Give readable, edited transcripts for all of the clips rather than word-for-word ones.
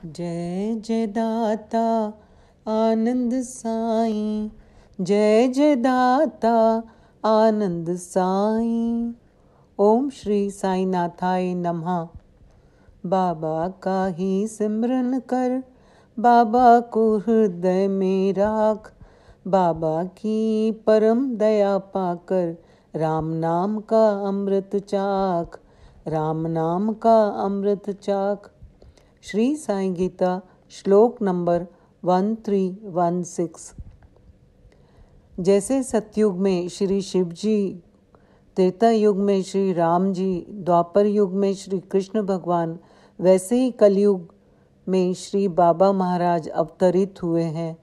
जय जय दाता आनंद साईं, जय जय दाता आनंद साईं। ओम श्री साईनाथाय नमः। बाबा का ही सिमरन कर, बाबा को हृदय में राख, बाबा की परम दया पाकर राम नाम का अमृत चाख, राम नाम का अमृत चाख। श्री साईं गीता श्लोक नंबर 1316। जैसे सतयुग में श्री शिव जी, त्रेता युग में श्री राम जी, द्वापर युग में श्री कृष्ण भगवान, वैसे ही कलयुग में श्री बाबा महाराज अवतरित हुए हैं।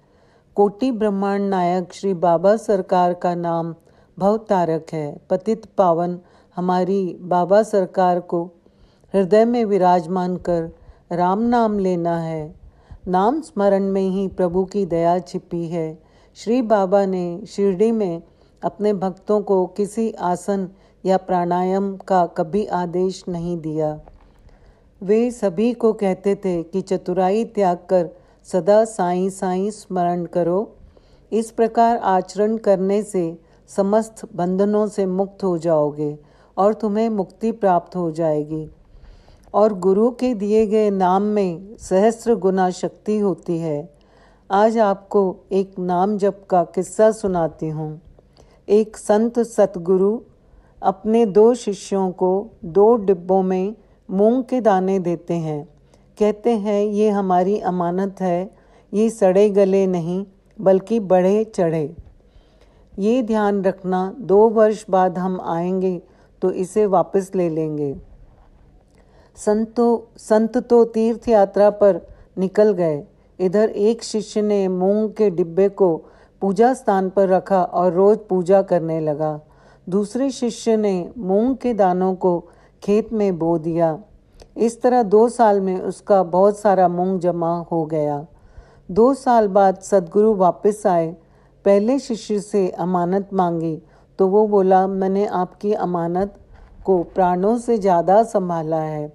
कोटि ब्रह्मांड नायक श्री बाबा सरकार का नाम भवतारक है। पतित पावन हमारी बाबा सरकार को हृदय में विराजमान कर राम नाम लेना है। नाम स्मरण में ही प्रभु की दया छिपी है। श्री बाबा ने शिरडी में अपने भक्तों को किसी आसन या प्राणायाम का कभी आदेश नहीं दिया। वे सभी को कहते थे कि चतुराई त्याग कर सदा साईं साईं स्मरण करो। इस प्रकार आचरण करने से समस्त बंधनों से मुक्त हो जाओगे और तुम्हें मुक्ति प्राप्त हो जाएगी। और गुरु के दिए गए नाम में सहस्त्र गुना शक्ति होती है। आज आपको एक नाम जप का किस्सा सुनाती हूँ। एक संत सतगुरु अपने 2 शिष्यों को 2 डिब्बों में मूंग के दाने देते हैं। कहते हैं ये हमारी अमानत है, ये सड़े गले नहीं बल्कि बढ़े चढ़े। ये ध्यान रखना 2 वर्ष बाद हम आएंगे तो इसे वापस ले लेंगे। संत तो तीर्थ यात्रा पर निकल गए। इधर एक शिष्य ने मूंग के डिब्बे को पूजा स्थान पर रखा और रोज पूजा करने लगा। दूसरे शिष्य ने मूंग के दानों को खेत में बो दिया। इस तरह 2 साल में उसका बहुत सारा मूंग जमा हो गया। 2 साल बाद सदगुरु वापस आए। पहले शिष्य से अमानत मांगी तो वो बोला, मैंने आपकी अमानत को प्राणों से ज़्यादा संभाला है।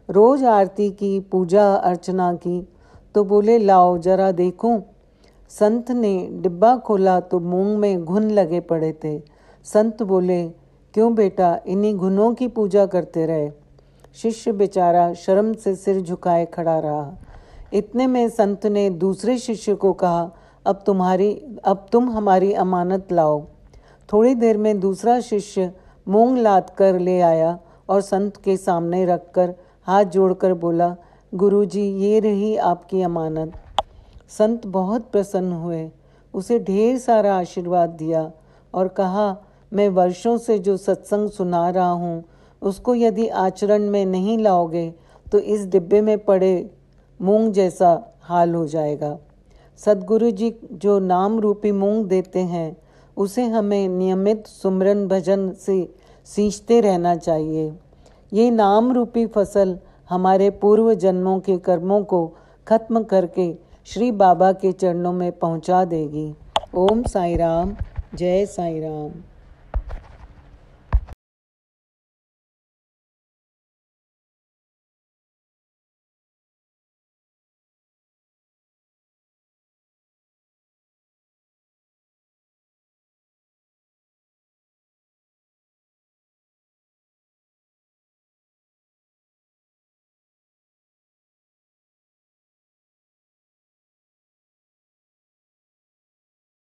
रोज आरती की, पूजा अर्चना की। तो बोले, लाओ जरा देखूं। संत ने डिब्बा खोला तो मूंग में घुन लगे पड़े थे। संत बोले, क्यों बेटा, इन्हीं घुनों की पूजा करते रहे। शिष्य बेचारा शर्म से सिर झुकाए खड़ा रहा। इतने में संत ने दूसरे शिष्य को कहा, अब तुम हमारी अमानत लाओ। थोड़ी देर में दूसरा शिष्य मूंग लाद कर ले आया और संत के सामने रखकर हाथ जोड़कर बोला, गुरुजी ये रही आपकी अमानत। संत बहुत प्रसन्न हुए, उसे ढेर सारा आशीर्वाद दिया और कहा, मैं वर्षों से जो सत्संग सुना रहा हूँ उसको यदि आचरण में नहीं लाओगे तो इस डिब्बे में पड़े मूंग जैसा हाल हो जाएगा। सदगुरु जी जो नाम रूपी मूंग देते हैं उसे हमें नियमित सुमरन भजन से सींचते रहना चाहिए। ये नाम रूपी फसल हमारे पूर्व जन्मों के कर्मों को खत्म करके श्री बाबा के चरणों में पहुंचा देगी। ओम साई राम, जय साई राम।